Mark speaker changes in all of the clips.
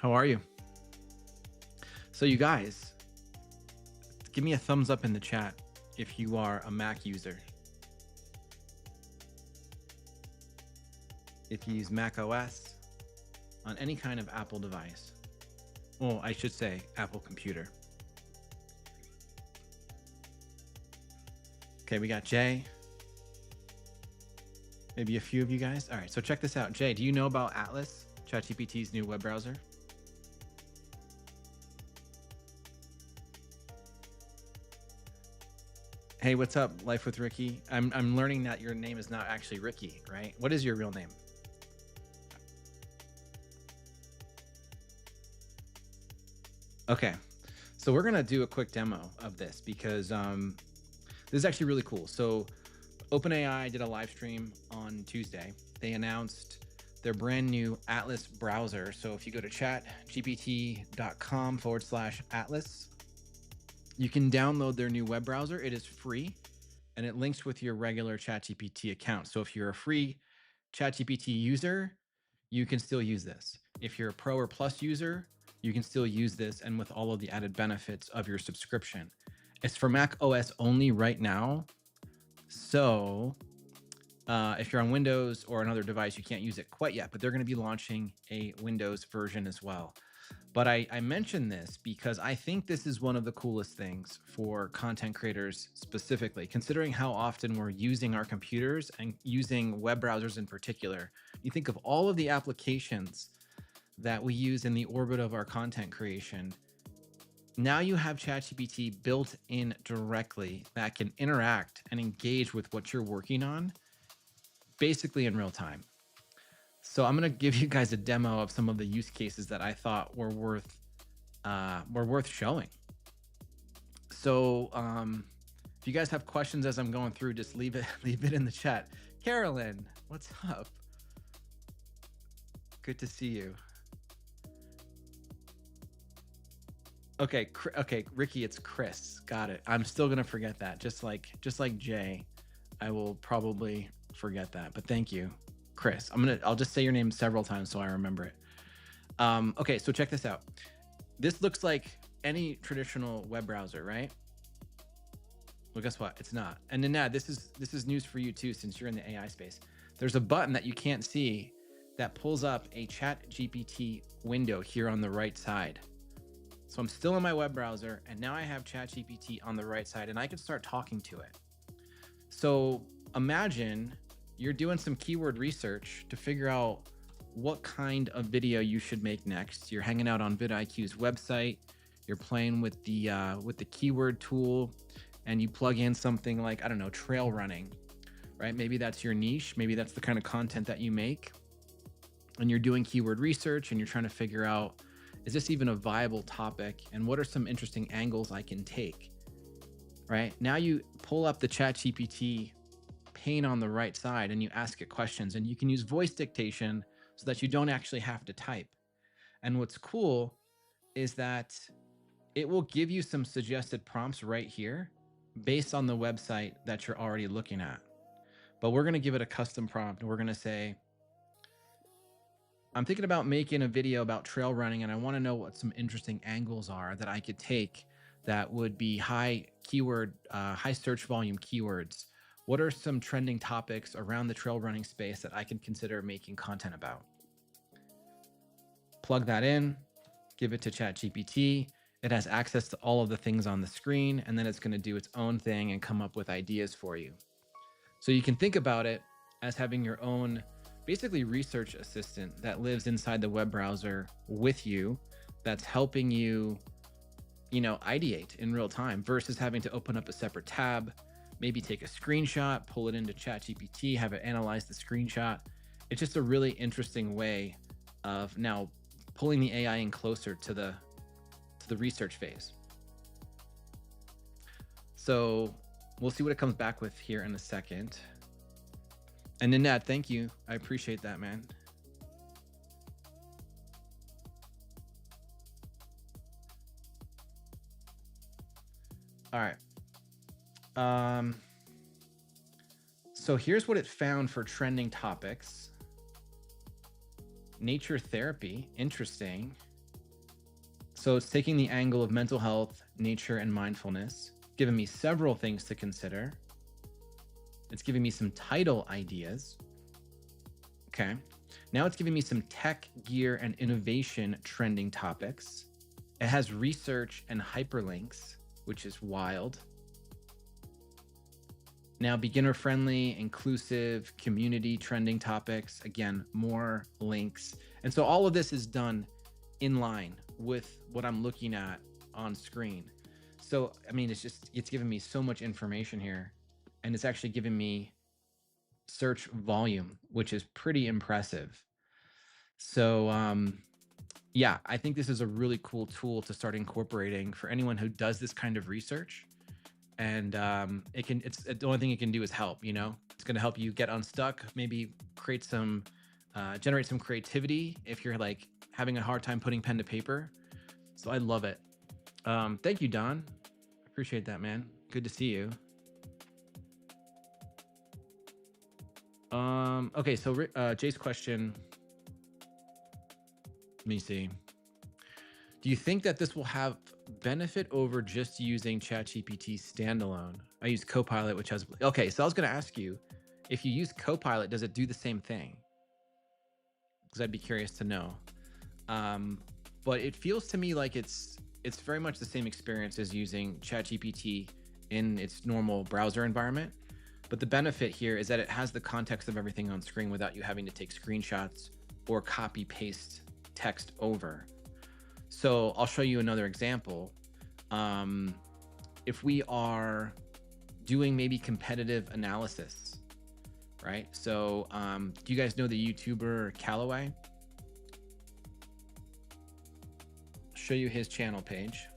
Speaker 1: How are you? So you guys, give me a thumbs up in the chat if you are a Mac user. If you use Mac OS on any kind of Apple device. Well, I should say Apple computer. Okay, we got Jay. Maybe a few of you guys. All right, so check this out. Jay, do you know about Atlas, ChatGPT's new web browser? Hey, what's up, Life with Ricky? I'm learning that your name is not actually Ricky, right? What is your real name? Okay, so we're gonna do a quick demo of this because this is actually really cool. So OpenAI did a live stream on Tuesday. They announced their brand new Atlas browser. So if you go to chatgpt.com/Atlas, you can download their new web browser. It is free and it links with your regular ChatGPT account. So if you're a free ChatGPT user, you can still use this. If you're a Pro or Plus user, you can still use this and with all of the added benefits of your subscription. It's for Mac OS only right now. So if you're on Windows or another device, you can't use it quite yet, but they're going to be launching a Windows version as well. But I mention this because I think this is one of the coolest things for content creators specifically, considering how often we're using our computers and using web browsers in particular. You think of all of the applications that we use in the orbit of our content creation. Now you have ChatGPT built in directly that can interact and engage with what you're working on basically in real time. So I'm going to give you guys a demo of some of the use cases that I thought were worth showing. So if you guys have questions as I'm going through, just leave it in the chat. Carolyn, what's up? Good to see you. Okay, Ricky, it's Chris. Got it. I'm still gonna forget that. Just like Jay, I will probably forget that. But thank you, Chris. I'll just say your name several times so I remember it. Okay, so check this out. This looks like any traditional web browser, right? Well, guess what? It's not. And Nanad, this is news for you too, since you're in the AI space. There's a button that you can't see that pulls up a ChatGPT window here on the right side. So I'm still in my web browser and now I have ChatGPT on the right side and I can start talking to it. So imagine you're doing some keyword research to figure out what kind of video you should make next. You're hanging out on vidIQ's website, you're playing with the keyword tool and you plug in something like, I don't know, trail running, right? Maybe that's your niche. Maybe that's the kind of content that you make. And you're doing keyword research and you're trying to figure out, is this even a viable topic? And what are some interesting angles I can take, right? Now you pull up the ChatGPT pane on the right side and you ask it questions and you can use voice dictation so that you don't actually have to type. And what's cool is that it will give you some suggested prompts right here based on the website that you're already looking at. But we're gonna give it a custom prompt and we're gonna say, I'm thinking about making a video about trail running and I want to know what some interesting angles are that I could take that would be high search volume keywords. What are some trending topics around the trail running space that I can consider making content about? Plug that in, give it to ChatGPT. It has access to all of the things on the screen, and then it's going to do its own thing and come up with ideas for you. So you can think about it as having your own basically research assistant that lives inside the web browser with you, that's helping you, ideate in real time versus having to open up a separate tab, maybe take a screenshot, pull it into ChatGPT, have it analyze the screenshot. It's just a really interesting way of now pulling the AI in closer to the research phase. So we'll see what it comes back with here in a second. And Nanette, thank you. I appreciate that, man. All right. So here's what it found for trending topics. Nature therapy, interesting. So it's taking the angle of mental health, nature, and mindfulness, giving me several things to consider. It's giving me some title ideas. Okay. Now it's giving me some tech, gear, and innovation trending topics. It has research and hyperlinks, which is wild. Now, beginner friendly, inclusive, community trending topics. Again, more links. And so all of this is done in line with what I'm looking at on screen. So, I mean, it's giving me so much information here, and it's actually giving me search volume, which is pretty impressive. So, yeah, I think this is a really cool tool to start incorporating for anyone who does this kind of research. And it's the only thing it can do is help. It's going to help you get unstuck, maybe generate some creativity if you're like having a hard time putting pen to paper. So I love it. Thank you, Don. Appreciate that, man. Good to see you. Okay, so Jay's question. Let me see. Do you think that this will have benefit over just using ChatGPT standalone? I use Copilot, which has... Okay, so I was going to ask you, if you use Copilot, does it do the same thing? Because I'd be curious to know. But it feels to me like it's very much the same experience as using ChatGPT in its normal browser environment. But the benefit here is that it has the context of everything on screen without you having to take screenshots or copy paste text over. So I'll show you another example. If we are doing maybe competitive analysis, right? So do you guys know the YouTuber Callaway? I'll show you his channel page.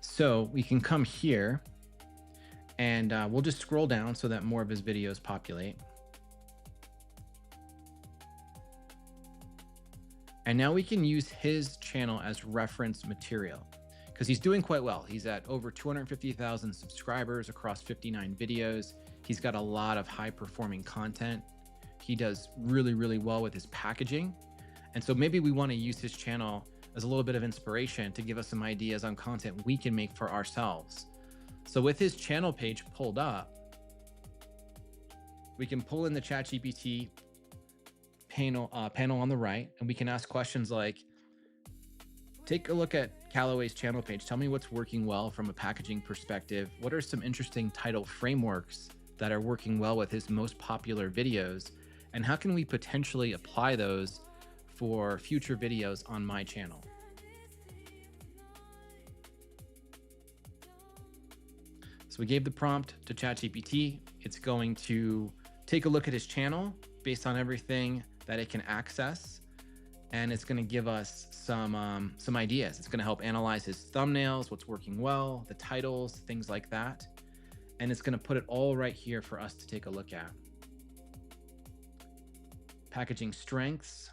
Speaker 1: So we can come here and we'll just scroll down so that more of his videos populate. And now we can use his channel as reference material because he's doing quite well. He's at over 250,000 subscribers across 59 videos. He's got a lot of high performing content. He does really, really well with his packaging. And so maybe we want to use his channel as a little bit of inspiration to give us some ideas on content we can make for ourselves. So with his channel page pulled up, we can pull in the ChatGPT panel on the right, and we can ask questions like, take a look at Callaway's channel page. Tell me what's working well from a packaging perspective. What are some interesting title frameworks that are working well with his most popular videos? And how can we potentially apply those for future videos on my channel? So we gave the prompt to ChatGPT. It's going to take a look at his channel based on everything that it can access, and it's going to give us some ideas. It's going to help analyze his thumbnails, what's working well, the titles, things like that, and it's going to put it all right here for us to take a look at. Packaging strengths,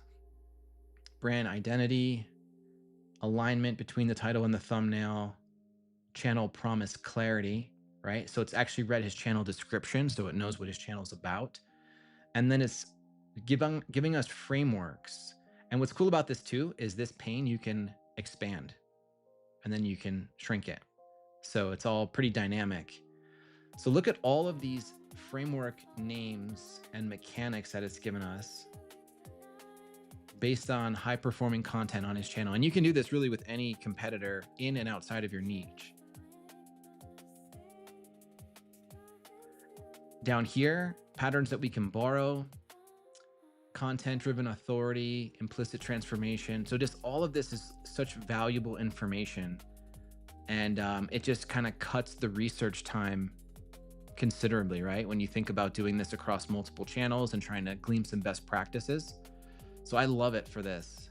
Speaker 1: brand identity, alignment between the title and the thumbnail, channel promise clarity, right? So it's actually read his channel description, so it knows what his channel is about. And then it's giving us frameworks. And what's cool about this too is this pane you can expand and then you can shrink it. So it's all pretty dynamic. So look at all of these framework names and mechanics that it's given us based on high performing content on his channel. And you can do this really with any competitor in and outside of your niche. Down here, patterns that we can borrow, content-driven authority, implicit transformation. So just all of this is such valuable information. And it just kind of cuts the research time considerably, right? When you think about doing this across multiple channels and trying to glean some best practices. So I love it for this.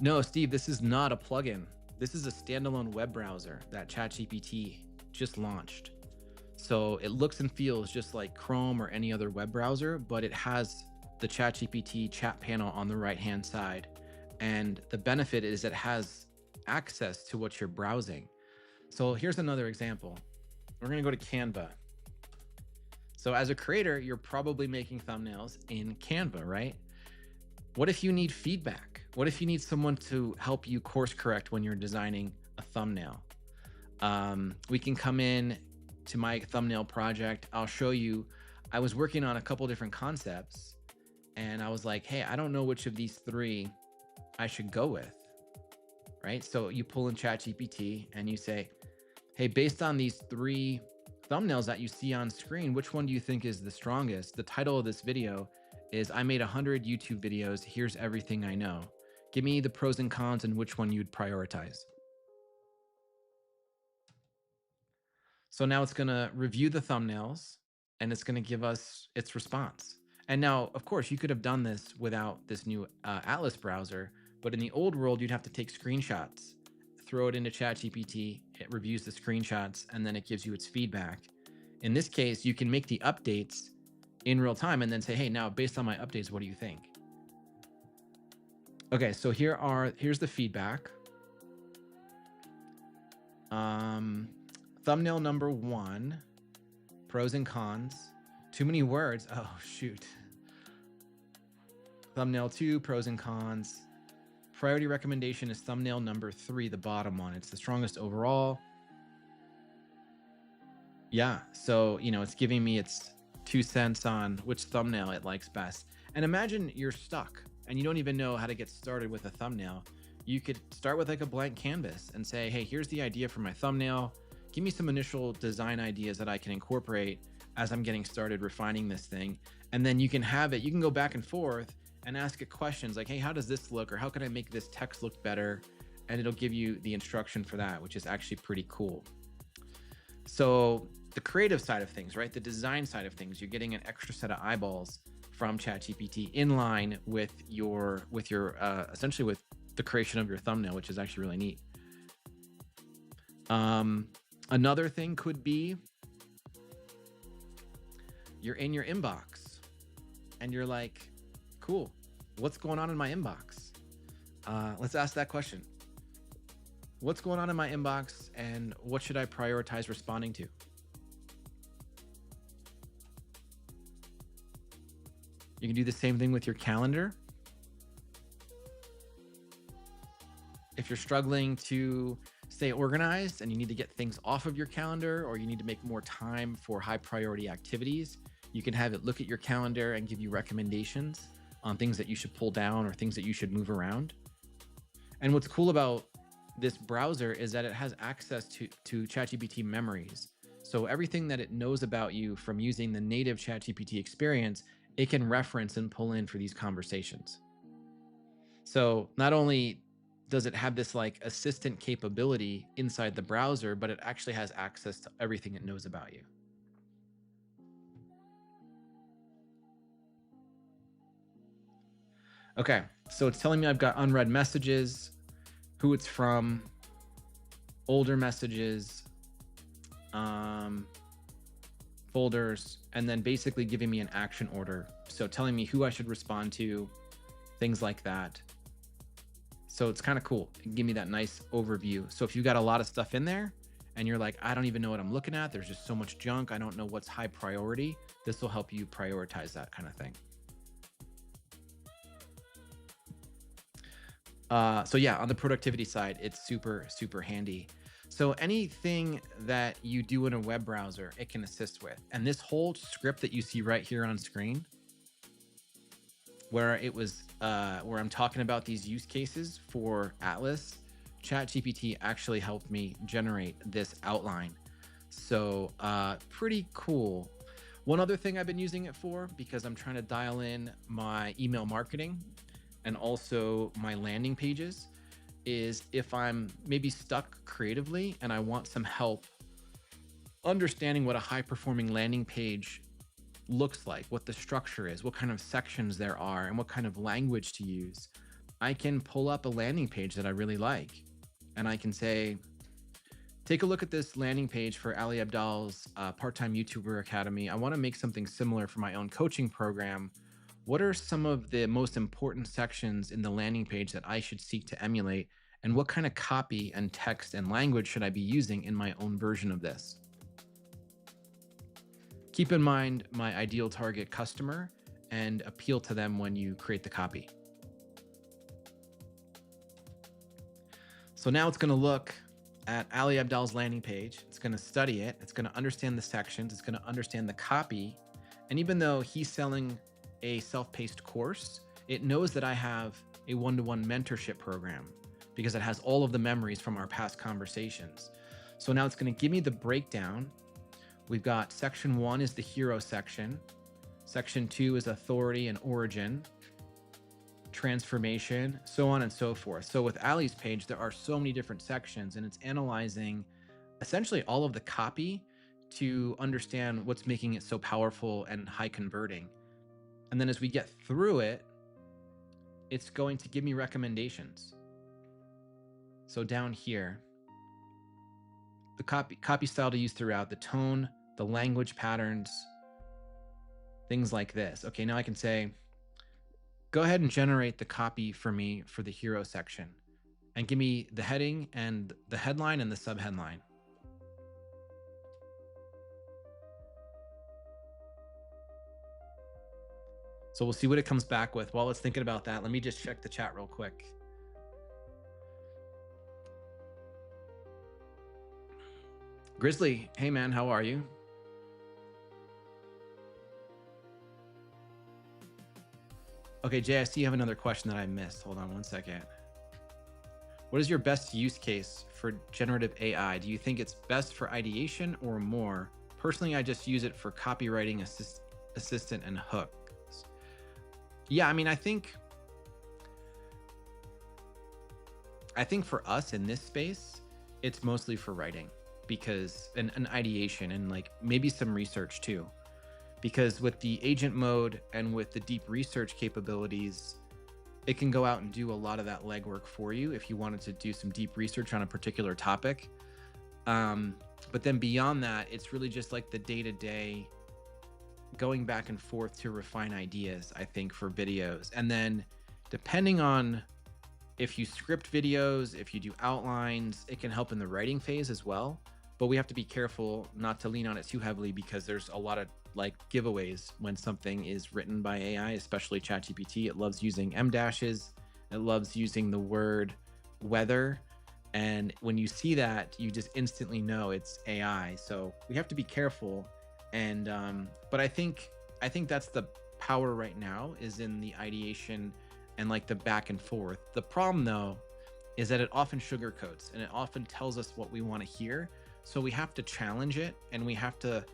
Speaker 1: No, Steve, this is not a plugin. This is a standalone web browser that ChatGPT just launched. So it looks and feels just like Chrome or any other web browser, but it has the ChatGPT chat panel on the right-hand side. And the benefit is it has access to what you're browsing. So here's another example. We're going to go to Canva. So as a creator, you're probably making thumbnails in Canva, right? What if you need feedback? What if you need someone to help you course correct when you're designing a thumbnail? We can come in to my thumbnail project. I'll show you. I was working on a couple different concepts and I was like, hey, I don't know which of these three I should go with, right? So you pull in ChatGPT and you say, hey, based on these three thumbnails that you see on screen, which one do you think is the strongest? The title of this video is I made 100 YouTube videos. Here's everything I know. Give me the pros and cons and which one you'd prioritize. So now it's going to review the thumbnails and it's going to give us its response. And now, of course, you could have done this without this new Atlas browser, but in the old world, you'd have to take screenshots, throw it into ChatGPT, it reviews the screenshots, and then it gives you its feedback. In this case, you can make the updates in real time and then say, hey, now based on my updates, what do you think? Okay, so here's the feedback. Thumbnail number 1, pros and cons. Too many words. Oh, shoot. Thumbnail 2, pros and cons. Priority recommendation is thumbnail number 3, the bottom one. It's the strongest overall. Yeah, so, it's giving me its 2 cents on which thumbnail it likes best. And imagine you're stuck and you don't even know how to get started with a thumbnail. You could start with like a blank canvas and say, hey, here's the idea for my thumbnail. Give me some initial design ideas that I can incorporate as I'm getting started refining this thing. And then you can have it, you can go back and forth and ask it questions like, hey, how does this look? Or how can I make this text look better? And it'll give you the instruction for that, which is actually pretty cool. So the creative side of things, right? The design side of things, you're getting an extra set of eyeballs from ChatGPT in line with your essentially with the creation of your thumbnail, which is actually really neat. Another thing could be you're in your inbox and you're like, cool, what's going on in my inbox? Let's ask that question. What's going on in my inbox and what should I prioritize responding to? You can do the same thing with your calendar. If you're struggling to stay organized and you need to get things off of your calendar, or you need to make more time for high priority activities, you can have it look at your calendar and give you recommendations on things that you should pull down or things that you should move around. And what's cool about this browser is that it has access to ChatGPT memories. So everything that it knows about you from using the native ChatGPT experience, it can reference and pull in for these conversations. So not only does it have this like assistant capability inside the browser, but it actually has access to everything it knows about you. Okay, so it's telling me I've got unread messages, who it's from, older messages, folders, and then basically giving me an action order. So telling me who I should respond to, things like that. So it's kind of cool. It can give me that nice overview. So if you've got a lot of stuff in there and you're like, I don't even know what I'm looking at, there's just so much junk, I don't know what's high priority, this will help you prioritize that kind of thing. So yeah, on the productivity side, it's super, super handy. So anything that you do in a web browser, it can assist with. And this whole script that you see right here on screen, where it was, where I'm talking about these use cases for Atlas, ChatGPT actually helped me generate this outline. So pretty cool. One other thing I've been using it for, because I'm trying to dial in my email marketing and also my landing pages, is if I'm maybe stuck creatively and I want some help understanding what a high performing landing page looks like, what the structure is, what kind of sections there are, and what kind of language to use, I can pull up a landing page that I really like. And I can say, take a look at this landing page for Ali Abdal's part-time YouTuber Academy. I want to make something similar for my own coaching program. What are some of the most important sections in the landing page that I should seek to emulate? And what kind of copy and text and language should I be using in my own version of this? Keep in mind my ideal target customer and appeal to them when you create the copy. So now it's going to look at Ali Abdal's landing page. It's going to study it. It's going to understand the sections. It's going to understand the copy. And even though he's selling a self-paced course, it knows that I have a one-to-one mentorship program because it has all of the memories from our past conversations. So now it's going to give me the breakdown. We've got section 1 is the hero section. Section 2 is authority and origin, transformation, so on and so forth. So with Ali's page, there are so many different sections, and it's analyzing essentially all of the copy to understand what's making it so powerful and high converting. And then as we get through it, it's going to give me recommendations. So down here, the copy style to use throughout, the tone, the language patterns, things like this. Okay, now I can say, go ahead and generate the copy for me for the hero section and give me the heading and the headline and the subheadline. So we'll see what it comes back with. While it's thinking about that, let me just check the chat real quick. Grizzly, hey man, how are you? Okay, Jay, I see you have another question that I missed. Hold on one second. What is your best use case for generative AI? Do you think it's best for ideation or more? Personally, I just use it for copywriting assistant and hooks. Yeah, I mean, I think for us in this space, it's mostly for writing because an ideation and like maybe some research too. Because with the agent mode and with the deep research capabilities, it can go out and do a lot of that legwork for you if you wanted to do some deep research on a particular topic. But then beyond that, it's really just like the day-to-day going back and forth to refine ideas, I think, for videos. And then depending on if you script videos, if you do outlines, it can help in the writing phase as well. But we have to be careful not to lean on it too heavily because there's a lot of like giveaways when something is written by AI, especially ChatGPT. It loves using M dashes. It loves using the word weather. And when you see that, you just instantly know it's AI. So we have to be careful. And but I think that's the power right now is in the ideation and like the back and forth. The problem though is that it often sugarcoats and it often tells us what we want to hear. So we have to challenge it and we have to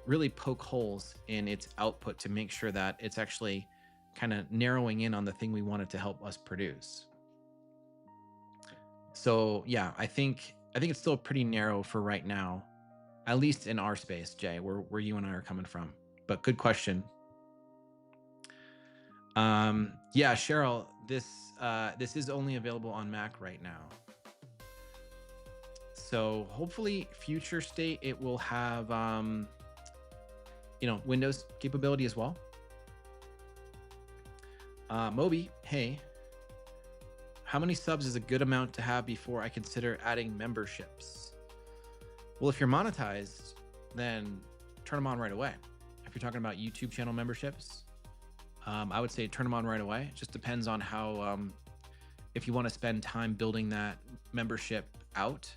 Speaker 1: really poke holes in its output to make sure that it's actually kind of narrowing in on the thing we want it to help us produce. So yeah, I think it's still pretty narrow for right now, at least in our space, Jay, where you and I are coming from. But good question. Yeah, Cheryl, this is only available on Mac right now. So hopefully future state, it will have, Windows capability as well. Moby, hey, how many subs is a good amount to have before I consider adding memberships? Well, if you're monetized, then turn them on right away. If you're talking about YouTube channel memberships, I would say turn them on right away. It just depends on how, if you want to spend time building that membership out.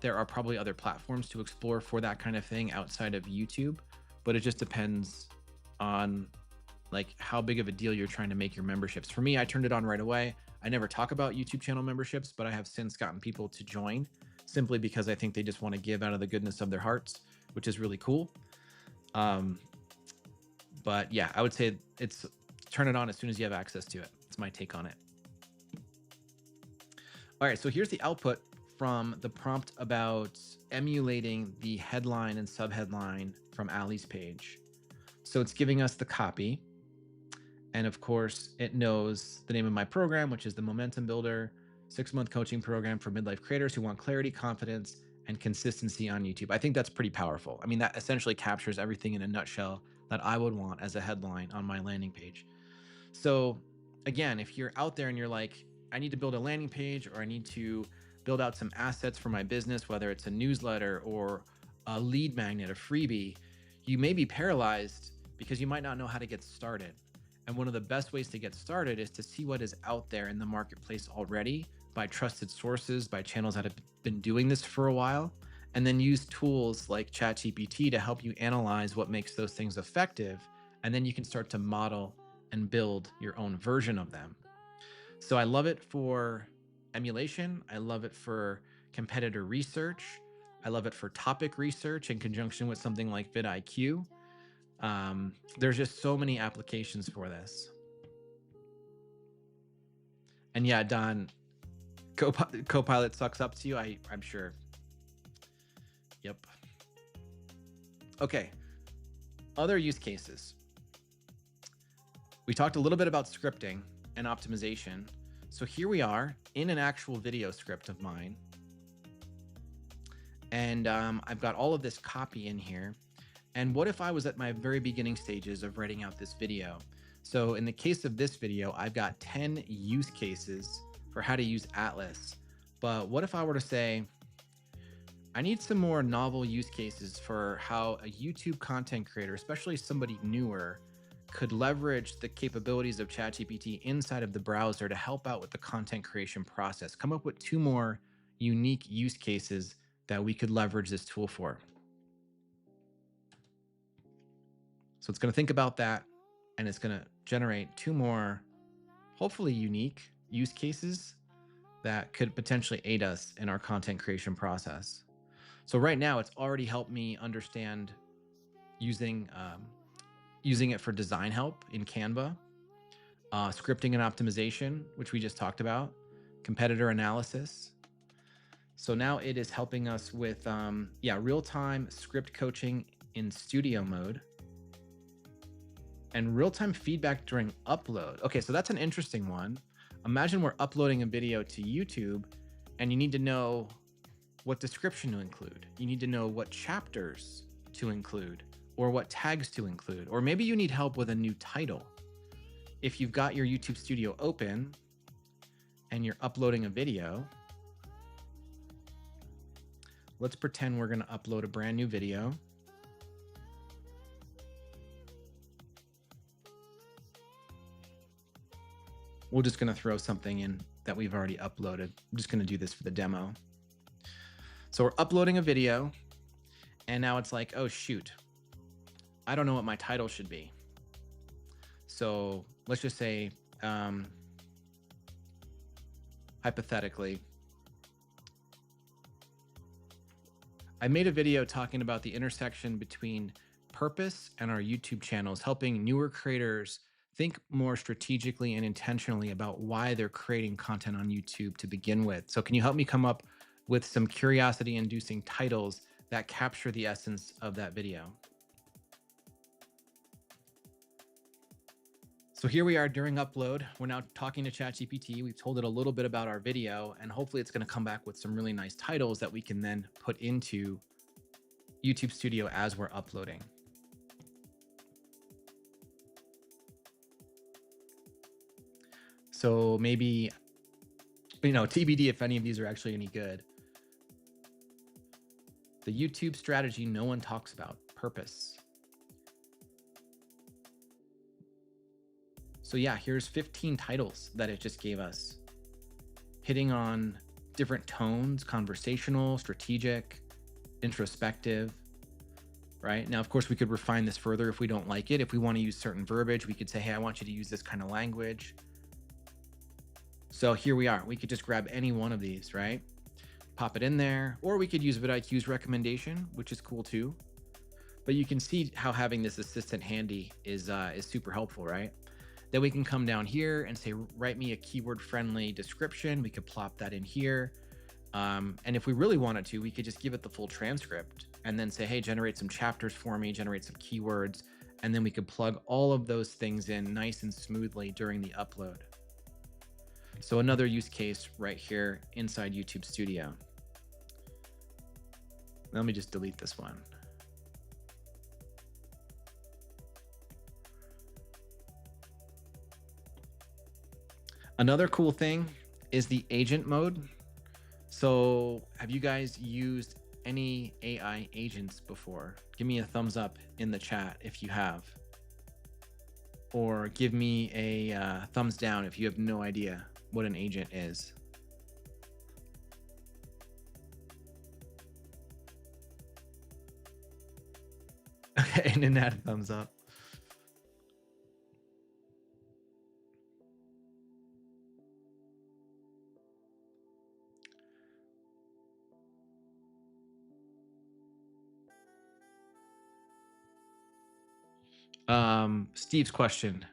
Speaker 1: There are probably other platforms to explore for that kind of thing outside of YouTube, but it just depends on like how big of a deal you're trying to make your memberships. For me, I turned it on right away. I never talk about YouTube channel memberships, but I have since gotten people to join simply because I think they just want to give out of the goodness of their hearts, which is really cool. But yeah, I would say it's turn it on as soon as you have access to it. It's my take on it. All right, so here's the output from the prompt about emulating the headline and subheadline from Ali's page. So it's giving us the copy. And of course, it knows the name of my program, which is the Momentum Builder 6-month coaching program for midlife creators who want clarity, confidence, and consistency on YouTube. I think that's pretty powerful. I mean, that essentially captures everything in a nutshell that I would want as a headline on my landing page. So again, if you're out there and you're like, I need to build a landing page, or I need to build out some assets for my business, whether it's a newsletter or a lead magnet, a freebie, you may be paralyzed because you might not know how to get started. And one of the best ways to get started is to see what is out there in the marketplace already by trusted sources, by channels that have been doing this for a while, and then use tools like ChatGPT to help you analyze what makes those things effective. And then you can start to model and build your own version of them. So I love it for emulation. I love it for competitor research. I love it for topic research in conjunction with something like vidIQ. There's just so many applications for this. And yeah, Don, Copilot sucks up to you, I'm sure. Yep. Okay. Other use cases. We talked a little bit about scripting and optimization. So here we are in an actual video script of mine. And I've got all of this copy in here. And what if I was at my very beginning stages of writing out this video? So in the case of this video, I've got 10 use cases for how to use Atlas. But what if I were to say, I need some more novel use cases for how a YouTube content creator, especially somebody newer, could leverage the capabilities of ChatGPT inside of the browser to help out with the content creation process. Come up with 2 more unique use cases that we could leverage this tool for. So it's going to think about that, and it's going to generate 2 more, hopefully unique use cases that could potentially aid us in our content creation process. So right now, it's already helped me understand using it for design help in Canva, scripting and optimization, which we just talked about, competitor analysis. So now it is helping us with real-time script coaching in studio mode and real-time feedback during upload. Okay, so that's an interesting one. Imagine we're uploading a video to YouTube and you need to know what description to include. You need to know what chapters to include or what tags to include, or maybe you need help with a new title. If you've got your YouTube Studio open and you're uploading a video, let's pretend we're going to upload a brand new video. We're just going to throw something in that we've already uploaded. I'm just going to do this for the demo. So we're uploading a video, and now it's like, oh shoot, I don't know what my title should be. So let's just say, hypothetically, I made a video talking about the intersection between purpose and our YouTube channels, helping newer creators think more strategically and intentionally about why they're creating content on YouTube to begin with. So can you help me come up with some curiosity-inducing titles that capture the essence of that video? So here we are during upload. We're now talking to ChatGPT. We've told it a little bit about our video, and hopefully it's going to come back with some really nice titles that we can then put into YouTube Studio as we're uploading. So maybe, TBD if any of these are actually any good. The YouTube strategy no one talks about, purpose. So yeah, here's 15 titles that it just gave us, hitting on different tones: conversational, strategic, introspective, right? Now, of course, we could refine this further if we don't like it. If we want to use certain verbiage, we could say, hey, I want you to use this kind of language. So here we are. We could just grab any one of these, right? Pop it in there, or we could use vidIQ's recommendation, which is cool too. But you can see how having this assistant handy is super helpful, right? Then we can come down here and say, write me a keyword-friendly description. We could plop that in here. And if we really wanted to, we could just give it the full transcript and then say, hey, generate some chapters for me, generate some keywords. And then we could plug all of those things in nice and smoothly during the upload. So another use case right here inside YouTube Studio. Let me just delete this one. Another cool thing is the agent mode. So have you guys used any AI agents before? Give me a thumbs up in the chat if you have, or give me a thumbs down if you have no idea what an agent is. Okay, and then that thumbs up. Steve's question.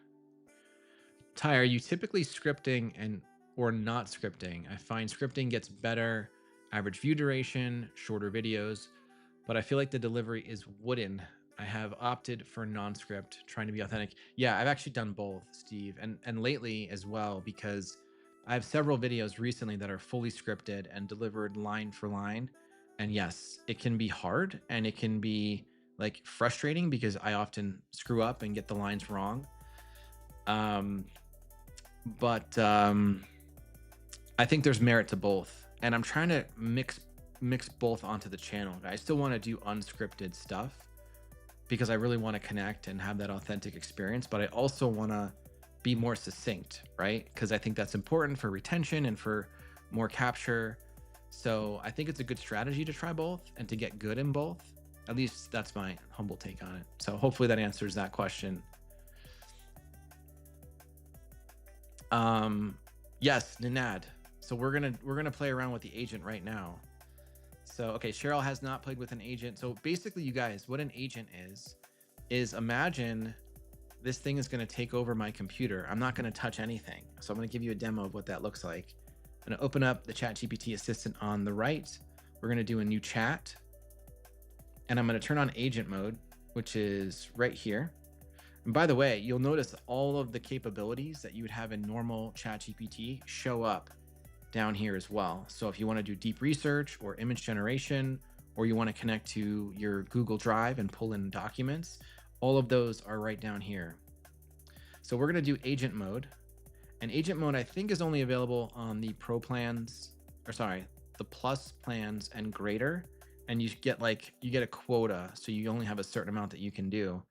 Speaker 1: Ty, are you typically scripting and or not scripting? I find scripting gets better, average view duration, shorter videos, but I feel like the delivery is wooden. I have opted for non-script, trying to be authentic. Yeah, I've actually done both, Steve, and lately as well, because I have several videos recently that are fully scripted and delivered line for line. And yes, it can be hard and it can be like frustrating because I often screw up and get the lines wrong. But I think there's merit to both, and I'm trying to mix both onto the channel. I still want to do unscripted stuff because I really want to connect and have that authentic experience, but I also want to be more succinct, right? Because I think that's important for retention and for more capture. So I think it's a good strategy to try both and to get good in both. At least that's my humble take on it. So hopefully that answers that question. Yes, Ninad. So we're gonna play around with the agent right now. So okay, Cheryl has not played with an agent. So basically, you guys, what an agent is imagine this thing is gonna take over my computer. I'm not gonna touch anything. So I'm gonna give you a demo of what that looks like. I'm gonna open up the ChatGPT assistant on the right. We're gonna do a new chat, and I'm gonna turn on agent mode, which is right here. And by the way, you'll notice all of the capabilities that you would have in normal ChatGPT show up down here as well. So if you want to do deep research or image generation, or you want to connect to your Google Drive and pull in documents, all of those are right down here. So we're going to do agent mode. And agent mode, I think, is only available on the pro plans, or sorry, the plus plans and greater. And you get a quota. So you only have a certain amount that you can do.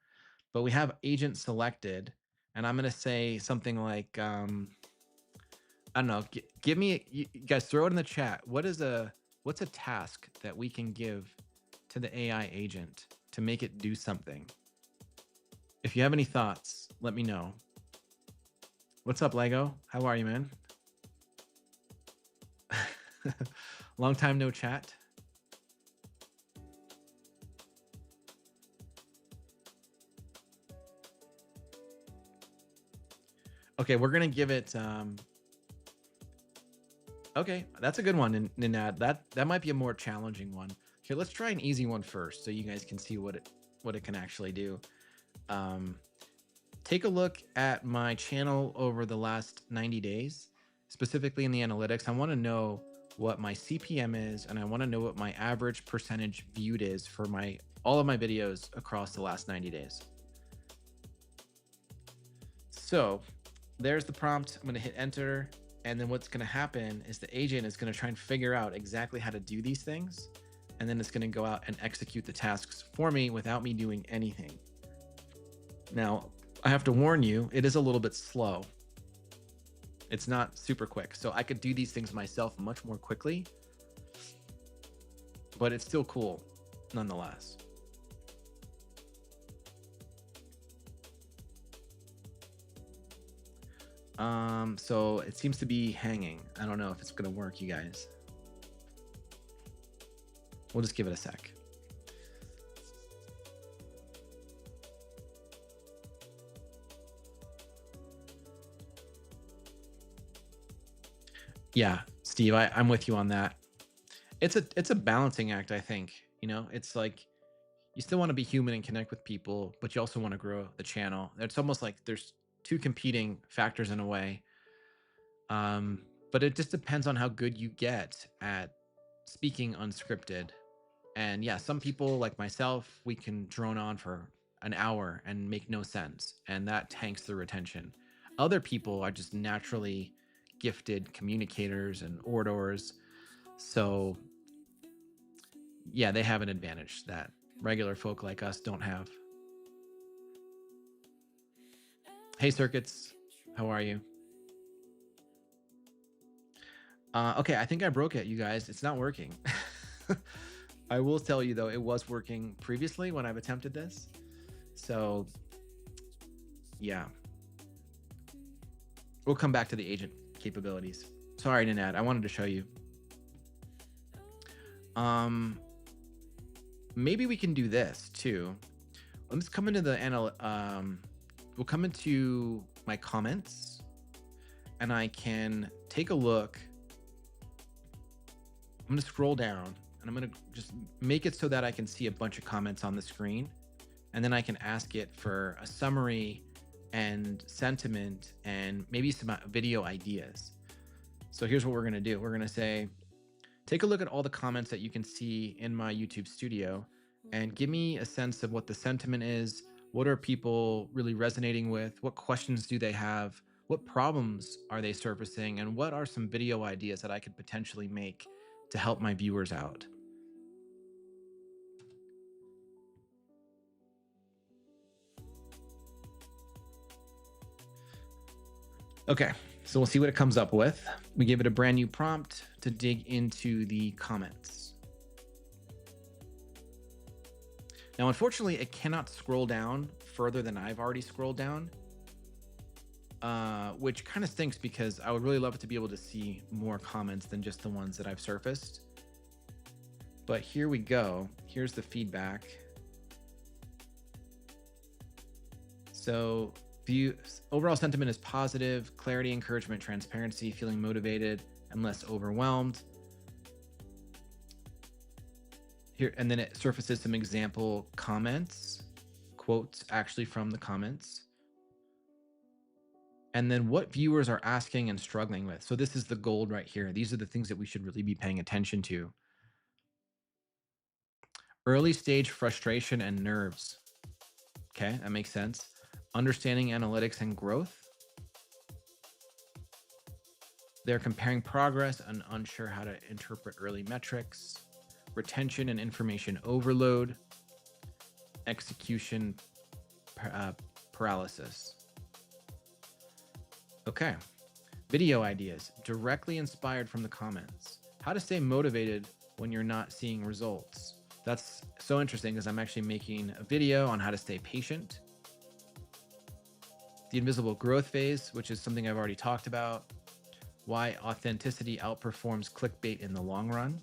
Speaker 1: But we have agent selected, and I'm going to say something like, I don't know, give me, you guys throw it in the chat. What's a task that we can give to the AI agent to make it do something? If you have any thoughts, let me know. What's up, Lego? How are you, man? Long time no chat. Okay, we're gonna give it. Okay, that's a good one, Ninad. That might be a more challenging one. Okay, let's try an easy one first, so you guys can see what it can actually do. Take a look at my channel over the last 90 days, specifically in the analytics. I want to know what my CPM is, and I want to know what my average percentage viewed is for all of my videos across the last 90 days. So there's the prompt. I'm going to hit enter. And then what's going to happen is the agent is going to try and figure out exactly how to do these things. And then it's going to go out and execute the tasks for me without me doing anything. Now, I have to warn you, it is a little bit slow. It's not super quick. So I could do these things myself much more quickly, but it's still cool nonetheless. So it seems to be hanging. I don't know if it's going to work, you guys. We'll just give it a sec. Yeah, Steve, I'm with you on that. It's a balancing act, I think. You know, it's like you still want to be human and connect with people, but you also want to grow the channel. It's almost like there's two competing factors in a way. But it just depends on how good you get at speaking unscripted. And yeah, some people like myself, we can drone on for an hour and make no sense, and that tanks the retention. Other people are just naturally gifted communicators and orators. So yeah, they have an advantage that regular folk like us don't have. Hey, Circuits, how are you? Okay, I think I broke it, you guys. It's not working. I will tell you, though, it was working previously when I've attempted this. So, yeah. We'll come back to the agent capabilities. Sorry, Nanad. I wanted to show you. Maybe we can do this, too. Let's come into the we'll come into my comments, and I can take a look. I'm going to scroll down, and I'm going to just make it so that I can see a bunch of comments on the screen. And then I can ask it for a summary and sentiment and maybe some video ideas. So here's what we're going to do. We're going to say, take a look at all the comments that you can see in my YouTube studio and give me a sense of what the sentiment is. What are people really resonating with? What questions do they have? What problems are they surfacing? And what are some video ideas that I could potentially make to help my viewers out? Okay, so we'll see what it comes up with. We give it a brand new prompt to dig into the comments. Now, unfortunately, it cannot scroll down further than I've already scrolled down, which kind of stinks because I would really love to be able to see more comments than just the ones that I've surfaced. But here we go. Here's the feedback. So overall sentiment is positive, clarity, encouragement, transparency, feeling motivated and less overwhelmed. Here, and then it surfaces some example comments, quotes actually from the comments. And then what viewers are asking and struggling with. So this is the gold right here. These are the things that we should really be paying attention to. Early stage frustration and nerves. Okay, that makes sense. Understanding analytics and growth. They're comparing progress and unsure how to interpret early metrics. Retention and information overload. Execution paralysis. Okay. Video ideas directly inspired from the comments. How to stay motivated when you're not seeing results. That's so interesting because I'm actually making a video on how to stay patient. The invisible growth phase, which is something I've already talked about. Why authenticity outperforms clickbait in the long run.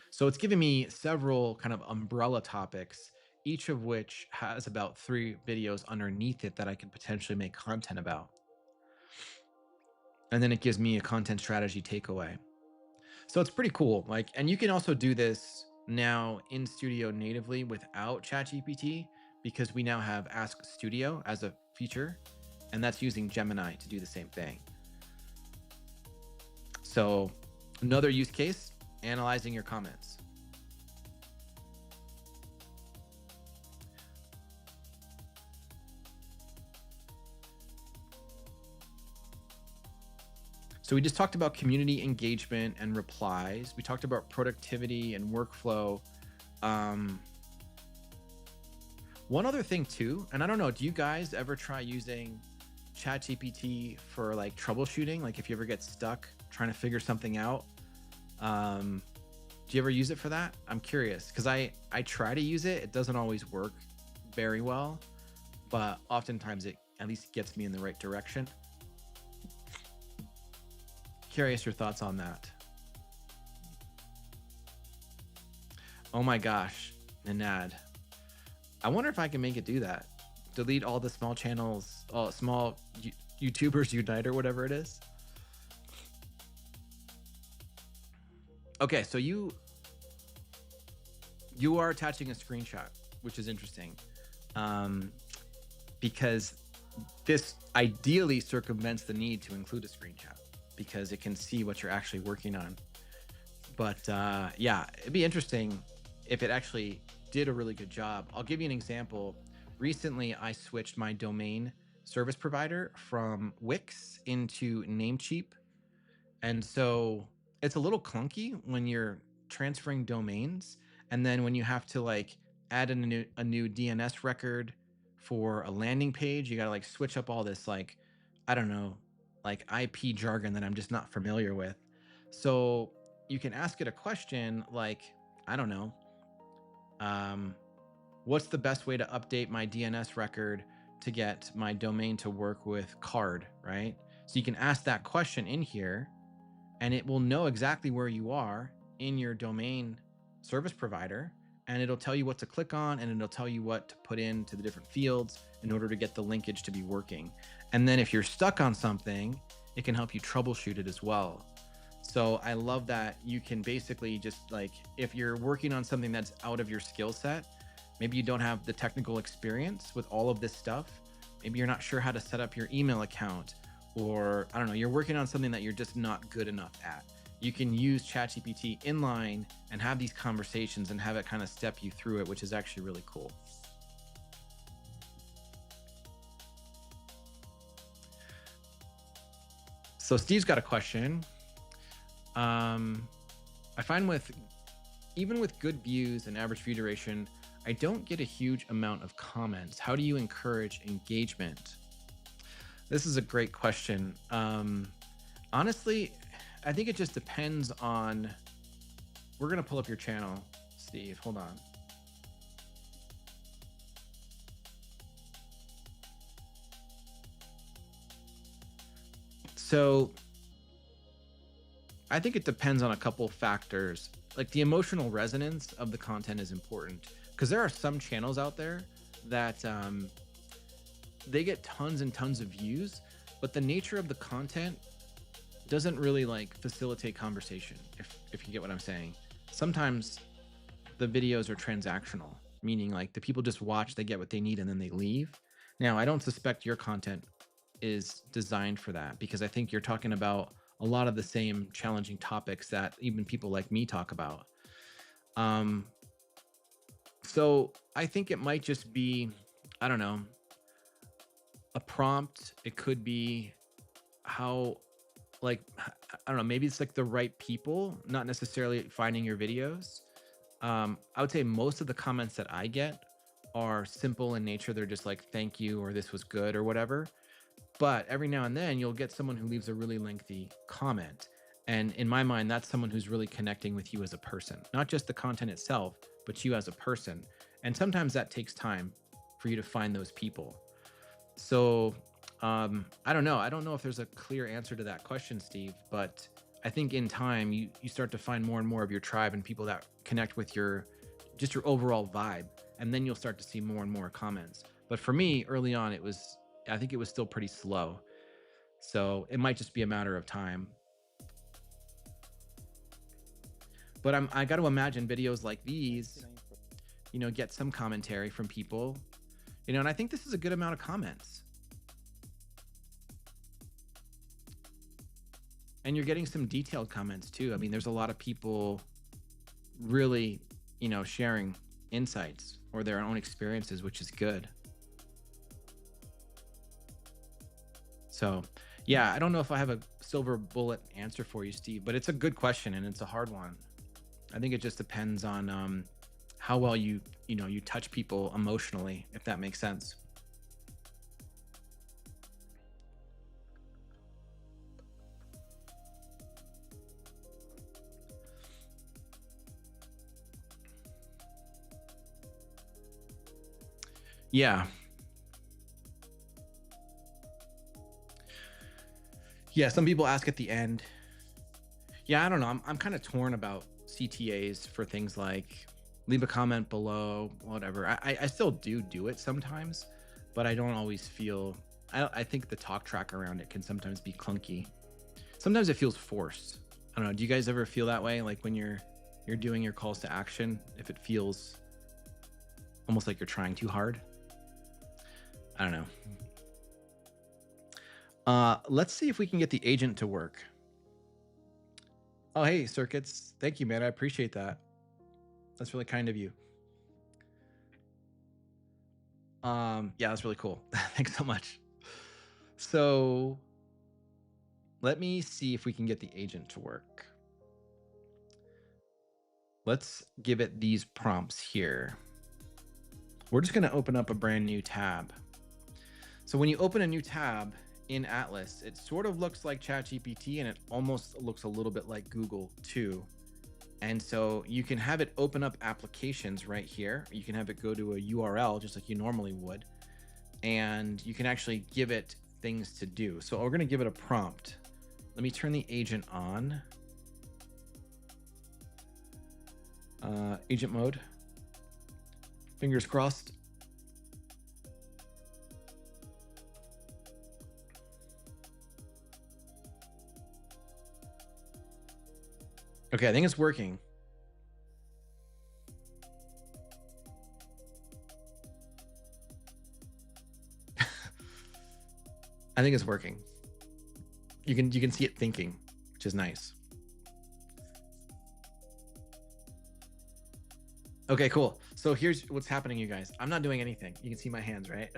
Speaker 1: So it's giving me several kind of umbrella topics, each of which has about 3 videos underneath it that I could potentially make content about. And then it gives me a content strategy takeaway. So it's pretty cool. And you can also do this now in Studio natively without ChatGPT because we now have Ask Studio as a feature, and that's using Gemini to do the same thing. So another use case, analyzing your comments. So we just talked about community engagement and replies. We talked about productivity and workflow. One other thing too, and I don't know, do you guys ever try using ChatGPT for like troubleshooting? Like if you ever get stuck trying to figure something out, do you ever use it for that? I'm curious because I try to use it. It doesn't always work very well, but oftentimes it at least gets me in the right direction. Curious your thoughts on that. Oh my gosh, Nanad. I wonder if I can make it do that. Delete all the small channels, small YouTubers Unite or whatever it is. Okay, so you are attaching a screenshot, which is interesting, because this ideally circumvents the need to include a screenshot because it can see what you're actually working on. But yeah, it'd be interesting if it actually did a really good job. I'll give you an example. Recently, I switched my domain service provider from Wix into Namecheap. And so it's a little clunky when you're transferring domains. And then when you have to like add a new DNS record for a landing page, you got to like switch up all this, like, I don't know, like IP jargon that I'm just not familiar with. So you can ask it a question like, I don't know, what's the best way to update my DNS record to get my domain to work with card, right? So you can ask that question in here and it will know exactly where you are in your domain service provider, and it'll tell you what to click on, and it'll tell you what to put into the different fields in order to get the linkage to be working. And then if you're stuck on something, it can help you troubleshoot it as well. So I love that you can basically just like, if you're working on something that's out of your skill set, maybe you don't have the technical experience with all of this stuff, maybe you're not sure how to set up your email account, or I don't know, you're working on something that you're just not good enough at. You can use ChatGPT inline and have these conversations and have it kind of step you through it, which is actually really cool. So Steve's got a question. I find even with good views and average view duration, I don't get a huge amount of comments. How do you encourage engagement? This is a great question. Honestly, I think it just depends on, we're going to pull up your channel, Steve. Hold on. So I think it depends on a couple factors. Like the emotional resonance of the content is important, because there are some channels out there that they get tons and tons of views, but the nature of the content doesn't really like facilitate conversation, if you get what I'm saying. Sometimes the videos are transactional, meaning like the people just watch, they get what they need, and then they leave. Now, I don't suspect your content is designed for that, because I think you're talking about a lot of the same challenging topics that even people like me talk about. So I think it might just be, I don't know, a prompt. It could be how, like, I don't know, maybe it's like the right people, not necessarily finding your videos. I would say most of the comments that I get are simple in nature. They're just like, thank you, or this was good, or whatever. But every now and then you'll get someone who leaves a really lengthy comment. And in my mind, that's someone who's really connecting with you as a person, not just the content itself, but you as a person. And sometimes that takes time for you to find those people. So I don't know. I don't know if there's a clear answer to that question, Steve, but I think in time you start to find more and more of your tribe and people that connect with your overall vibe. And then you'll start to see more and more comments. But for me, early on, I think it was still pretty slow. So it might just be a matter of time. But I got to imagine videos like these, get some commentary from people, and I think this is a good amount of comments. And you're getting some detailed comments too. I mean, there's a lot of people really, sharing insights or their own experiences, which is good. So, yeah, I don't know if I have a silver bullet answer for you, Steve, but it's a good question and it's a hard one. I think it just depends on how well you touch people emotionally, if that makes sense. Yeah. Yeah, some people ask at the end. Yeah, I don't know. I'm kind of torn about CTAs for things like leave a comment below, whatever. I still do it sometimes, but I don't always feel. I think the talk track around it can sometimes be clunky. Sometimes it feels forced. I don't know. Do you guys ever feel that way? Like when you're doing your calls to action, if it feels almost like you're trying too hard? I don't know. Let's see if we can get the agent to work. Oh, hey, Circuits. Thank you, man. I appreciate that. That's really kind of you. Yeah, that's really cool. Thanks so much. So let me see if we can get the agent to work. Let's give it these prompts here. We're just going to open up a brand new tab. So when you open a new tab in Atlas, it sort of looks like ChatGPT, and it almost looks a little bit like Google too. And so you can have it open up applications right here. You can have it go to a URL just like you normally would. And you can actually give it things to do. So we're going to give it a prompt. Let me turn the agent on. Agent mode. Fingers crossed. Okay, I think it's working. I think it's working. You can see it thinking, which is nice. Okay, cool. So here's what's happening, you guys. I'm not doing anything. You can see my hands, right?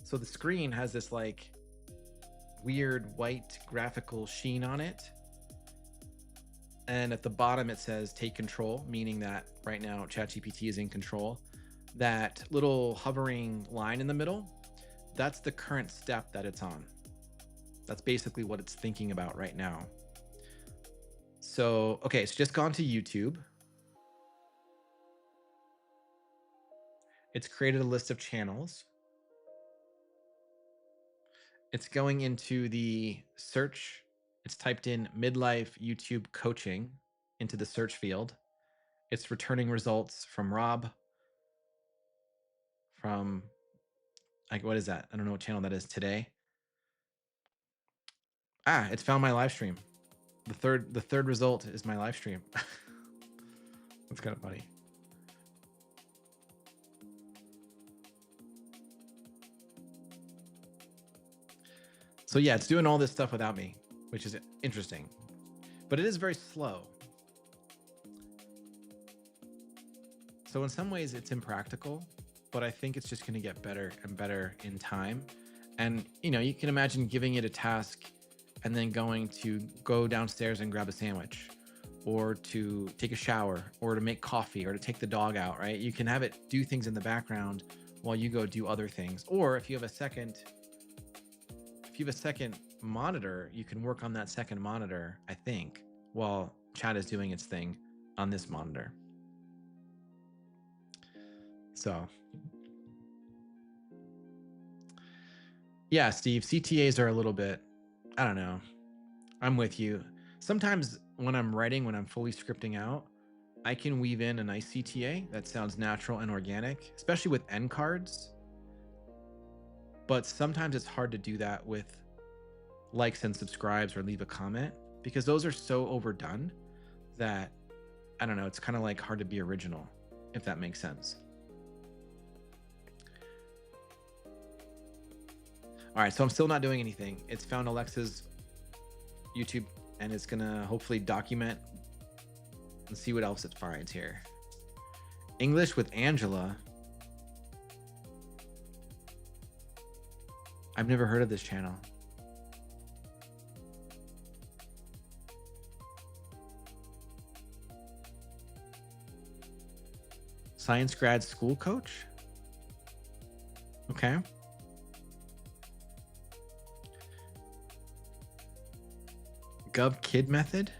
Speaker 1: So the screen has this like weird white graphical sheen on it. And at the bottom, it says take control, meaning that right now ChatGPT is in control. That little hovering line in the middle, that's the current step that it's on. That's basically what it's thinking about right now. So, okay, it's just gone to YouTube. It's created a list of channels. It's going into the search. It's typed in midlife YouTube coaching into the search field. It's returning results from Rob, from like, what is that? I don't know what channel that is today. Ah, it's found my live stream. The third result is my live stream. That's kind of funny. So yeah, it's doing all this stuff without me, which is interesting, but it is very slow. So in some ways it's impractical, but I think it's just going to get better and better in time. And you know, you can imagine giving it a task and then going to go downstairs and grab a sandwich, or to take a shower, or to make coffee, or to take the dog out, right? You can have it do things in the background while you go do other things. Or if you have a second monitor, you can work on that second monitor, I think, while chat is doing its thing on this monitor. So yeah, Steve, CTAs are a little bit, I don't know. I'm with you. Sometimes when I'm writing, when I'm fully scripting out, I can weave in a nice CTA that sounds natural and organic, especially with end cards. But sometimes it's hard to do that with likes and subscribes or leave a comment, because those are so overdone that, I don't know, it's kind of like hard to be original, if that makes sense. All right, so I'm still not doing anything. It's found Alexa's YouTube, and it's gonna hopefully document and see what else it finds here. English with Angela. I've never heard of this channel. Science grad school coach? Okay. Gov kid method?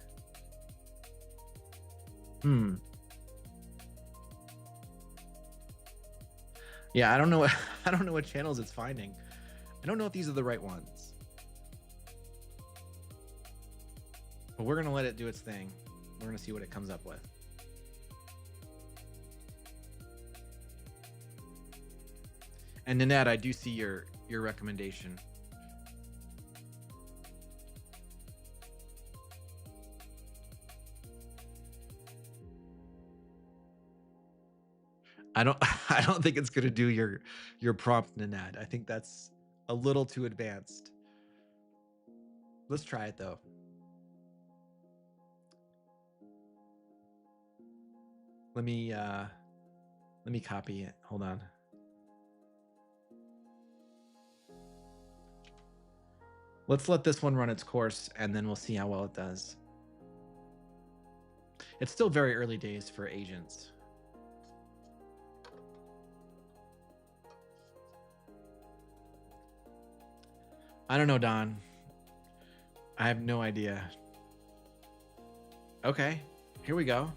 Speaker 1: Yeah, I don't know. I don't know what channels it's finding. I don't know if these are the right ones. But we're gonna let it do its thing. We're gonna see what it comes up with. And Nanette, I do see your recommendation. I don't think it's gonna do your prompt, Nanette. I think that's a little too advanced. Let's try it though. Let me copy it. Hold on. Let's let this one run its course and then we'll see how well it does. It's still very early days for agents. I don't know, Don. I have no idea. Okay, here we go.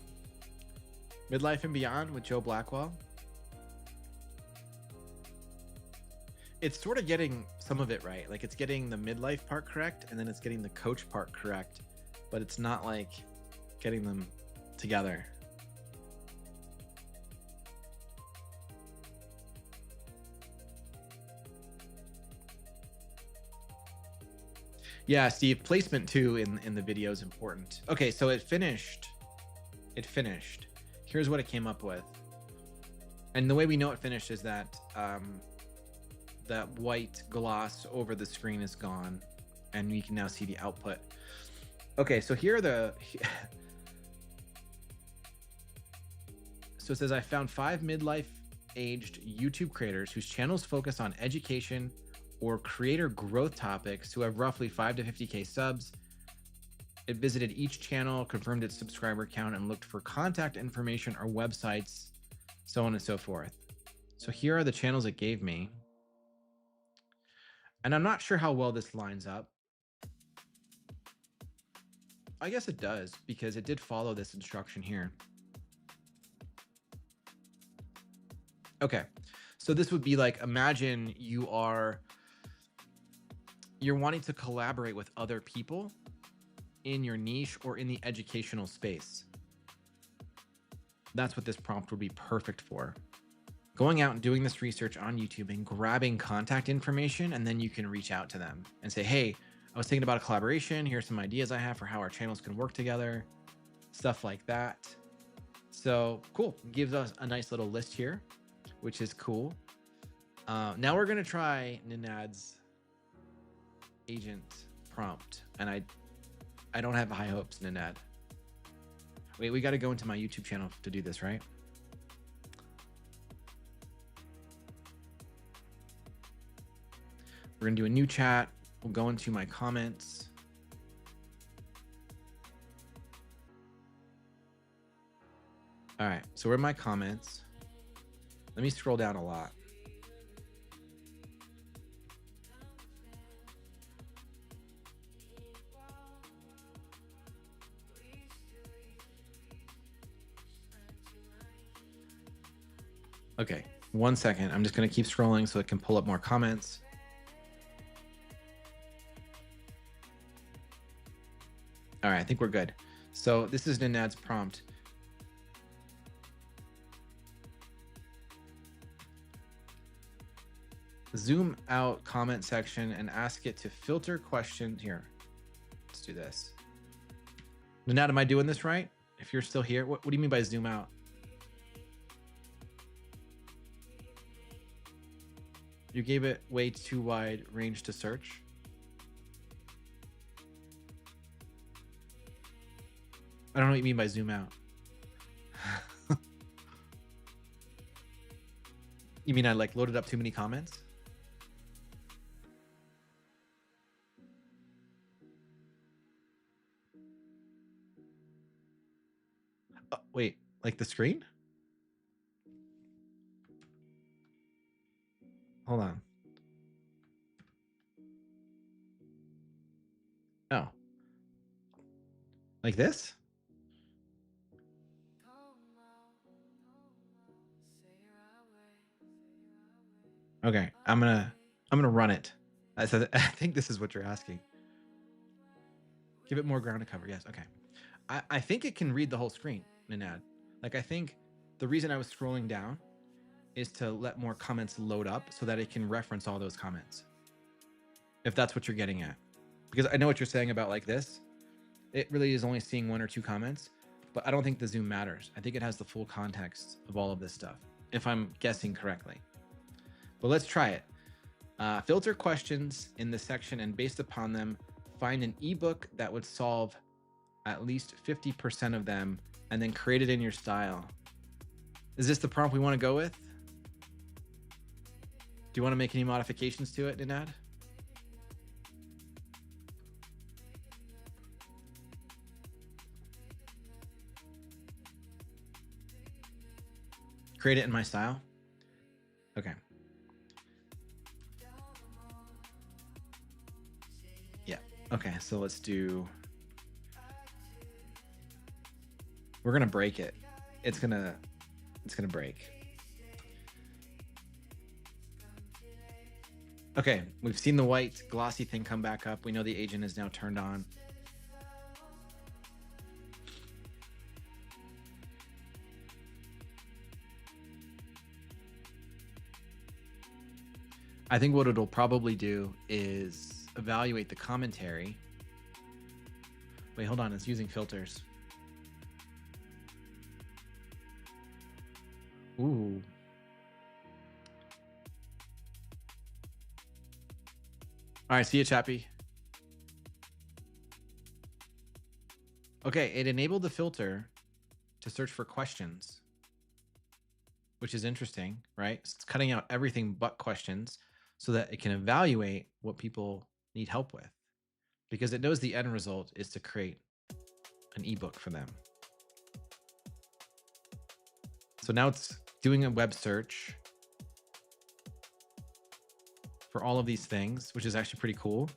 Speaker 1: Midlife and Beyond with Joe Blackwell. It's sort of getting some of it right. Like it's getting the midlife part correct and then it's getting the coach part correct, but it's not like getting them together. Yeah, Steve, placement too in the video is important. Okay, so it finished. It finished. Here's what it came up with. And the way we know it finished is that that white gloss over the screen is gone and we can now see the output. Okay, so here are the... So it says, I found 5 midlife aged YouTube creators whose channels focus on education or creator growth topics who have roughly 5 to 50K subs. It visited each channel, confirmed its subscriber count, and looked for contact information or websites, so on and so forth. So here are the channels it gave me. And I'm not sure how well this lines up. I guess it does, because it did follow this instruction here. Okay, so this would be like, imagine you're wanting to collaborate with other people in your niche or in the educational space. That's what this prompt would be perfect for. Going out and doing this research on YouTube and grabbing contact information, and then you can reach out to them and say, hey, I was thinking about a collaboration. Here's some ideas I have for how our channels can work together, stuff like that. So cool, gives us a nice little list here, which is cool. Now we're gonna try Ninad's agent prompt, and I don't have high hopes, Ninad. Wait, we got to go into my YouTube channel to do this, right? We're gonna do a new chat. We'll go into my comments. All right, so we're in my comments. Let me scroll down a lot. Okay, 1 second. I'm just going to keep scrolling so it can pull up more comments. All right, I think we're good. So this is Ninad's prompt. Zoom out comment section and ask it to filter questions. Here, let's do this. Ninad, am I doing this right? If you're still here, what do you mean by zoom out? You gave it way too wide range to search. I don't know what you mean by zoom out. You mean I like loaded up too many comments? Wait, like the screen? Hold on. Oh. Like this? Okay, I'm gonna run it. I think this is what you're asking. Give it more ground to cover. Yes, okay. I think it can read the whole screen, Ninad. Like, I think the reason I was scrolling down is to let more comments load up so that it can reference all those comments. If that's what you're getting at. Because I know what you're saying about like this. It really is only seeing 1 or 2 comments, but I don't think the zoom matters. I think it has the full context of all of this stuff, if I'm guessing correctly. But let's try it. Filter questions in the section and based upon them, find an ebook that would solve at least 50% of them and then create it in your style. Is this the prompt we want to go with? Do you want to make any modifications to it, Ninad? Create it in my style. Okay. Yeah. Okay. So let's do. We're gonna break it. It's gonna break. Okay, we've seen the white glossy thing come back up. We know the agent is now turned on. I think what it'll probably do is evaluate the commentary. Wait, hold on, it's using filters. Ooh. All right, see you, Chappie. Okay, it enabled the filter to search for questions, which is interesting, right? It's cutting out everything but questions so that it can evaluate what people need help with, because it knows the end result is to create an ebook for them. So now it's doing a web search for all of these things, which is actually pretty cool.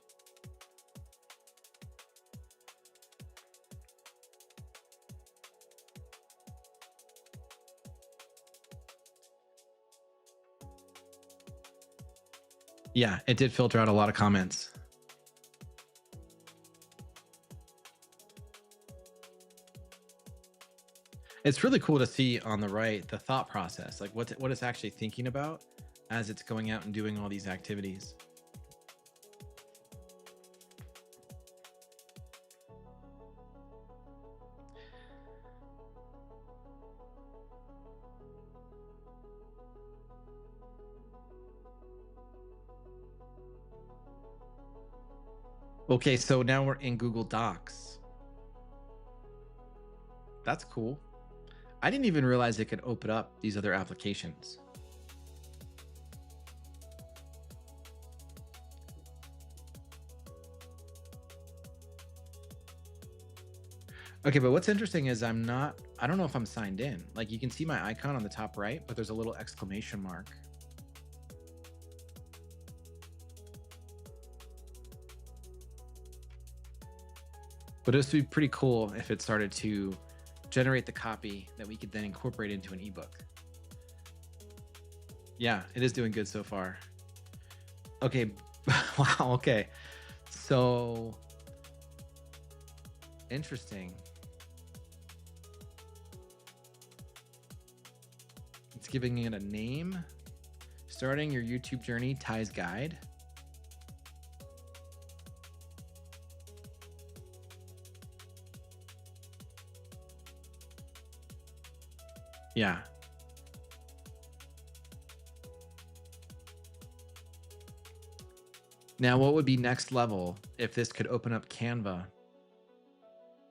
Speaker 1: Yeah, it did filter out a lot of comments. It's really cool to see on the right the thought process, like what it's actually thinking about as it's going out and doing all these activities. Okay, so now we're in Google Docs. That's cool. I didn't even realize it could open up these other applications. Okay, but what's interesting is I don't know if I'm signed in. Like you can see my icon on the top right, but there's a little exclamation mark. But it would be pretty cool if it started to generate the copy that we could then incorporate into an ebook. Yeah, it is doing good so far. Okay. Wow. Okay. So interesting. It's giving it a name. Starting your YouTube journey, Ty's guide. Yeah. Now, what would be next level if this could open up Canva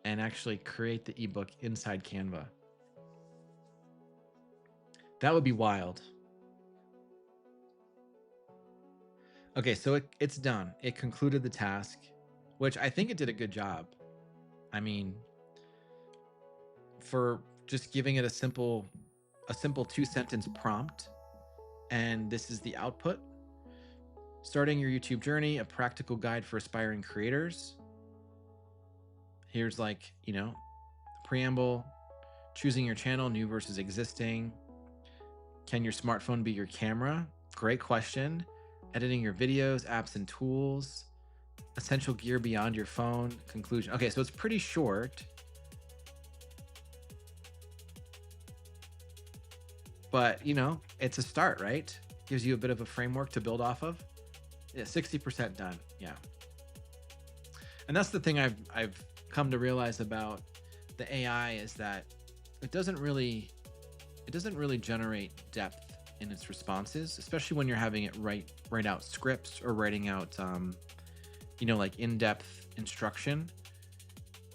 Speaker 1: and actually create the ebook inside Canva? That would be wild. Okay, so it's done. It concluded the task, which I think it did a good job. I mean, for just giving it a simple 2-sentence prompt, and this is the output. Starting your YouTube journey, a practical guide for aspiring creators. Here's like, the preamble, choosing your channel, new versus existing. Can your smartphone be your camera? Great question. Editing your videos, apps and tools, essential gear beyond your phone, conclusion. Okay, so it's pretty short. But, it's a start, right? Gives you a bit of a framework to build off of. Yeah, 60% done. Yeah. And that's the thing I've come to realize about the AI is that it doesn't really generate depth in its responses, especially when you're having it write out scripts or writing out like in-depth instruction.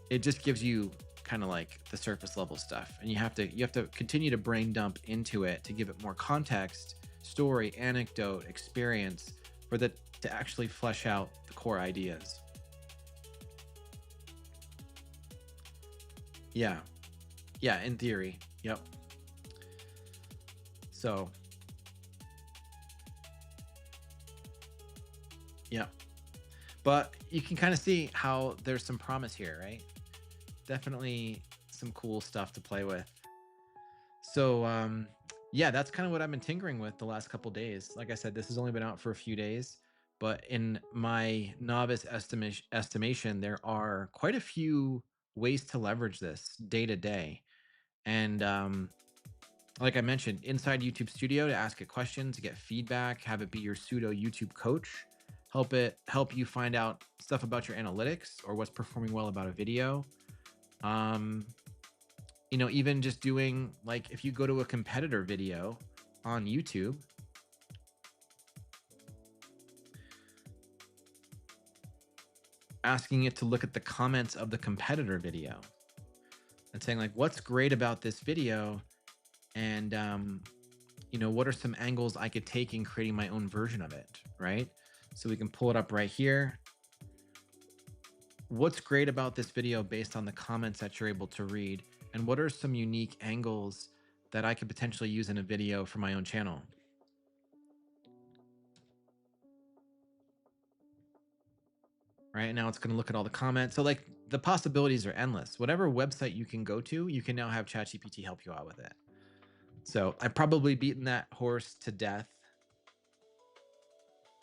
Speaker 1: It just gives you kind of like the surface level stuff, and you have to continue to brain dump into it to give it more context, story, anecdote, experience for that to actually flesh out the core ideas. Yeah, in theory. Yep. So yeah, but you can kind of see how there's some promise here, right? Definitely some cool stuff to play with. So yeah, that's kind of what I've been tinkering with the last couple days. Like I said, this has only been out for a few days, but in my novice estimation, there are quite a few ways to leverage this day to day. And like I mentioned, inside YouTube Studio to ask it questions, to get feedback, have it be your pseudo YouTube coach, help you find out stuff about your analytics or what's performing well about a video. Um, even just doing, like, if you go to a competitor video on YouTube, asking it to look at the comments of the competitor video and saying, like, what's great about this video, and what are some angles I could take in creating my own version of it, right? So we can pull it up right here. What's great about this video based on the comments that you're able to read, and what are some unique angles that I could potentially use in a video for my own channel? Right now, it's going to look at all the comments. So, like, the possibilities are endless. Whatever website you can go to, you can now have ChatGPT help you out with it. So I've probably beaten that horse to death.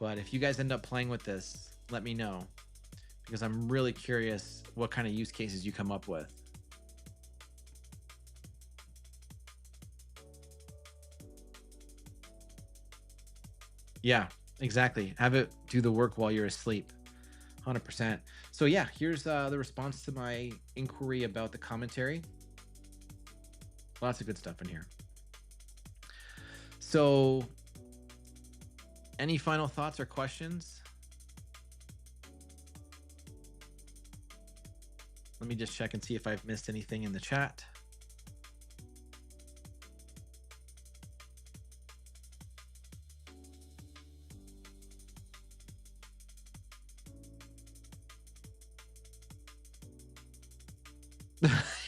Speaker 1: But if you guys end up playing with this, let me know, because I'm really curious what kind of use cases you come up with. Yeah, exactly. Have it do the work while you're asleep. 100%. So yeah, here's the response to my inquiry about the commentary. Lots of good stuff in here. So any final thoughts or questions? Let me just check and see if I've missed anything in the chat.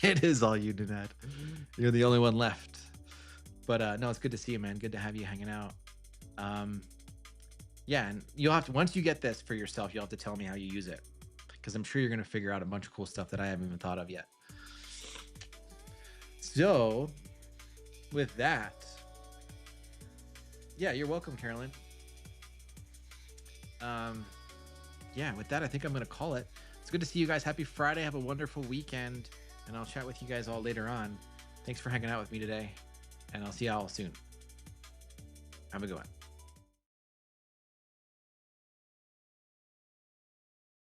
Speaker 1: It is all you, Nanette. You're the only one left. But no, it's good to see you, man. Good to have you hanging out. Yeah, and you'll have to, once you get this for yourself, you'll have to tell me how you use it, because I'm sure you're going to figure out a bunch of cool stuff that I haven't even thought of yet. So with that, yeah, you're welcome, Carolyn. Yeah, with that, I think I'm going to call it. It's good to see you guys. Happy Friday. Have a wonderful weekend, and I'll chat with you guys all later on. Thanks for hanging out with me today, and I'll see y'all soon. Have a good one.